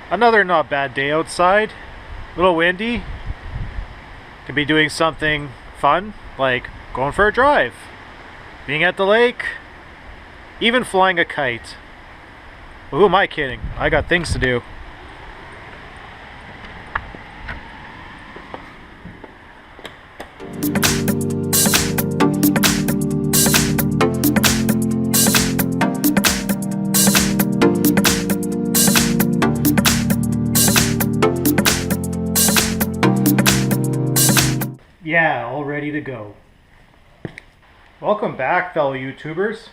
Another not bad day outside. A little windy. Could be doing something fun, like going for a drive, being at the lake, even flying a kite. Well, who am I kidding? I got things to do. Yeah, all ready to go. Welcome back, fellow YouTubers.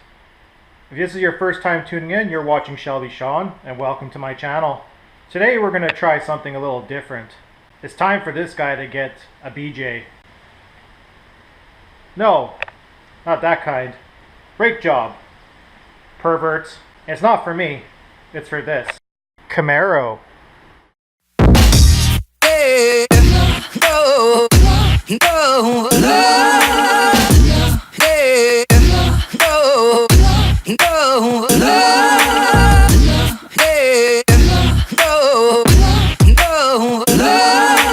If this is your first time tuning in, you're watching Shelby Sean, and welcome to my channel. Today we're going to try something a little different. It's time for this guy to get a BJ. No, not that kind. Brake job. Perverts. It's not for me, it's for this. Camaro. Hey, no, no, no, hey, no, no, no, hey, no, no, hey, hey, no, hey, no, no, hey,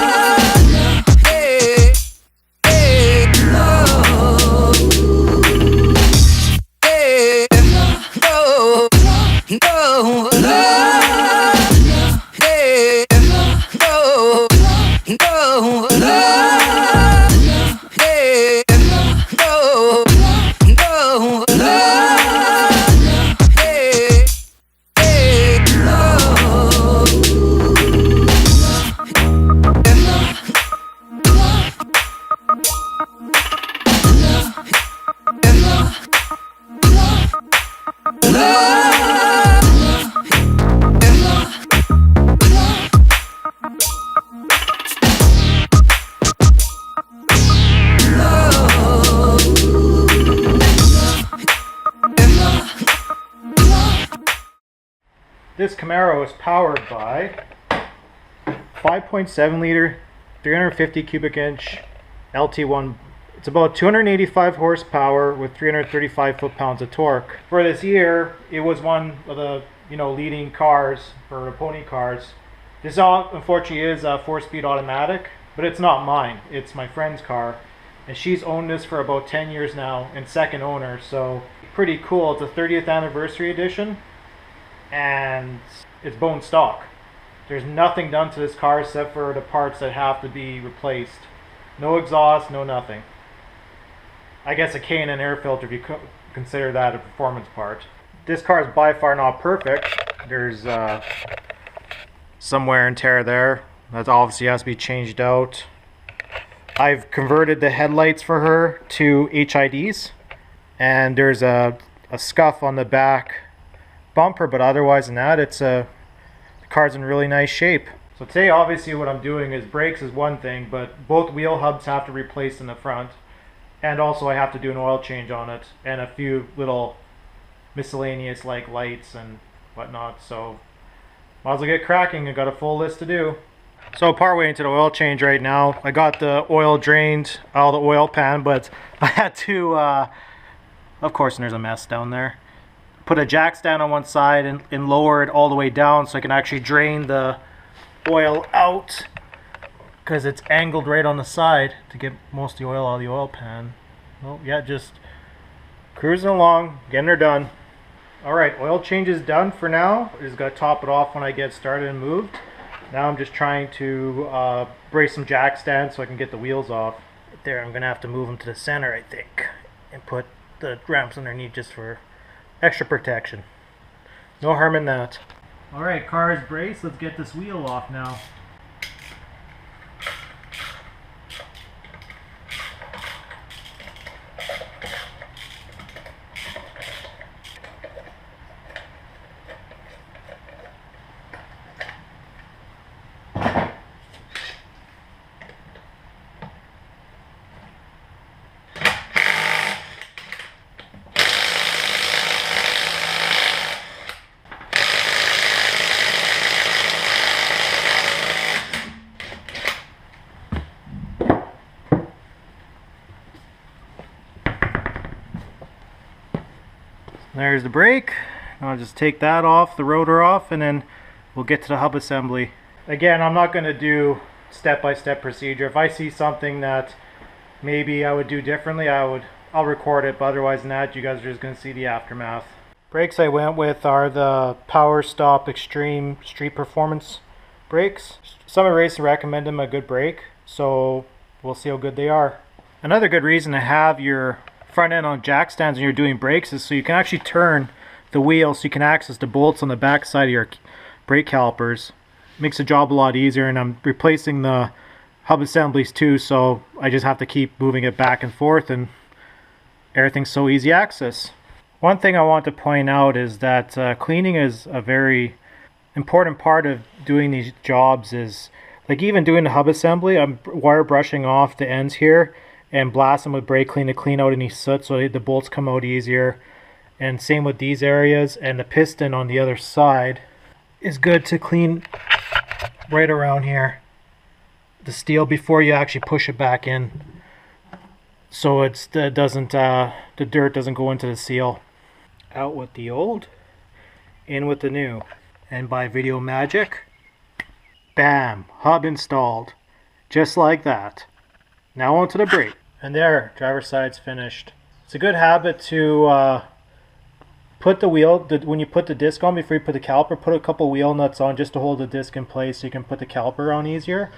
no, no, hey, no, no, hey, hey, This Camaro is powered by 5.7 liter, 350 cubic inch LT1. It's about 285 horsepower with 335 foot-pounds of torque. For this year, it was one of the leading cars for pony cars. This unfortunately is a 4-speed automatic, but it's not mine. It's my friend's car, and she's owned this for about 10 years now and second owner, so pretty cool. It's a 30th anniversary edition, and it's bone stock. There's nothing done to this car except for the parts that have to be replaced. No exhaust, no nothing. I guess a K&N air filter if you consider that a performance part. This car is by far not perfect. There's some wear and tear there. That obviously has to be changed out. I've converted the headlights for her to HIDs, and there's a scuff on the back bumper, but otherwise than that, the car's in really nice shape. So today obviously what I'm doing is brakes is one thing, but both wheel hubs have to be replaced in the front, and also I have to do an oil change on it and a few little miscellaneous like lights and whatnot. So might as well get cracking. I got a full list to do. So partway into the oil change right now. I got the oil drained out of the oil pan, but I had to of course, and there's a mess down there, put a jack stand on one side and lower it all the way down so I can actually drain the oil out, because it's angled right on the side to get most of the oil out of the oil pan. Well, yeah, just cruising along, getting her done. Alright, oil change is done for now. I just got to top it off when I get started and moved. Now I'm just trying to brace some jack stands so I can get the wheels off. Right there, I'm going to have to move them to the center, I think, and put the ramps underneath just for extra protection. No harm in that. Alright, car is braced. Let's get this wheel off now. There's the brake. I'll just take that off, the rotor off, and then we'll get to the hub assembly. Again, I'm not going to do step-by-step procedure. If I see something that maybe I would do differently, I'll record it, but otherwise than that, you guys are just going to see the aftermath. Brakes I went with are the Power Stop Extreme Street Performance brakes. Some racers recommend them a good brake, so we'll see how good they are. Another good reason to have your front end on jack stands when you're doing brakes is so you can actually turn the wheel so you can access the bolts on the back side of your brake calipers. Makes the job a lot easier, and I'm replacing the hub assemblies too, so I just have to keep moving it back and forth, and everything's so easy access. One thing I want to point out is that cleaning is a very important part of doing these jobs. Is like even doing the hub assembly, I'm wire brushing off the ends here and blasting with brake clean to clean out any soot so the bolts come out easier. And same with these areas, and the piston on the other side is good to clean right around here, the steel, before you actually push it back in, so the dirt doesn't go into the seal. Out with the old, in with the new, and by video magic, bam, hub installed, just like that. Now onto the brake, and there, driver's side's finished. It's a good habit to put the wheel, when you put the disc on before you put the caliper, put a couple wheel nuts on just to hold the disc in place so you can put the caliper on easier.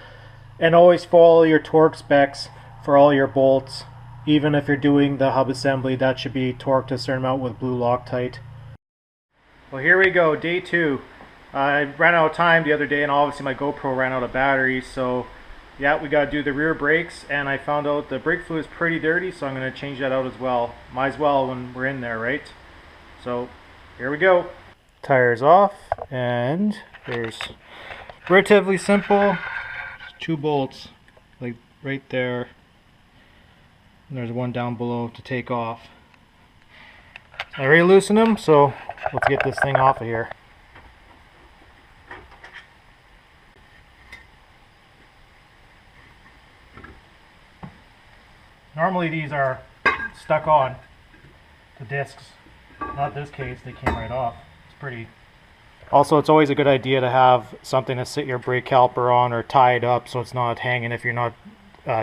And always follow your torque specs for all your bolts. Even if you're doing the hub assembly, that should be torqued a certain amount with blue Loctite. Well, here we go, day 2. I ran out of time the other day, and obviously my GoPro ran out of battery, so yeah, we got to do the rear brakes, and I found out the brake fluid is pretty dirty, so I'm going to change that out as well. Might as well when we're in there, right? So here we go. Tires off, and there's relatively simple 2 bolts, like right there. And there's one down below to take off. I already loosened them, so let's get this thing off of here. Normally these are stuck on the discs. Not this case, they came right off. It's pretty. Also, it's always a good idea to have something to sit your brake caliper on or tie it up so it's not hanging if you're not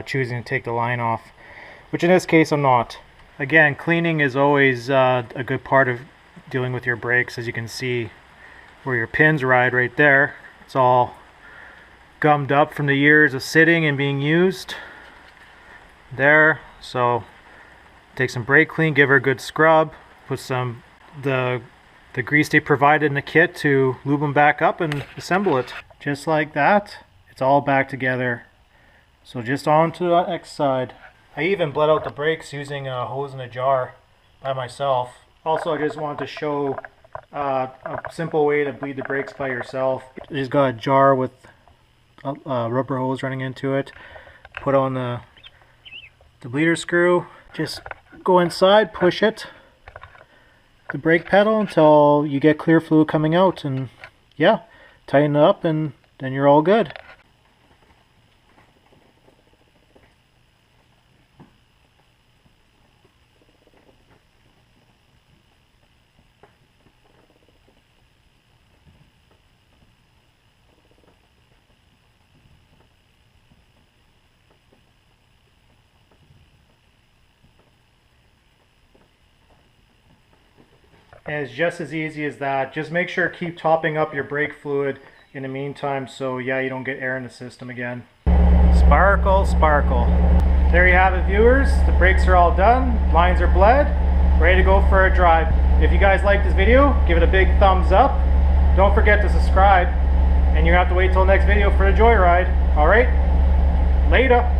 choosing to take the line off. Which in this case I'm not. Again, cleaning is always a good part of dealing with your brakes. As you can see where your pins ride right there, it's all gummed up from the years of sitting and being used there. So take some brake clean, give her a good scrub, put some the grease they provided in the kit to lube them back up and assemble it. Just like that, it's all back together. So just on to the next side. I even bled out the brakes using a hose in a jar by myself. Also, I just wanted to show a simple way to bleed the brakes by yourself. You just got a jar with a rubber hose running into it. Put on the bleeder screw. Just go inside, push it, the brake pedal, until you get clear fluid coming out, and yeah, tighten it up, and then you're all good. And it's just as easy as that. Just make sure to keep topping up your brake fluid in the meantime, so yeah, you don't get air in the system again. Sparkle, sparkle. There you have it, viewers. The brakes are all done, lines are bled, ready to go for a drive. If you guys like this video, give it a big thumbs up. Don't forget to subscribe, and you're gonna have to wait till the next video for the joyride. Alright, later.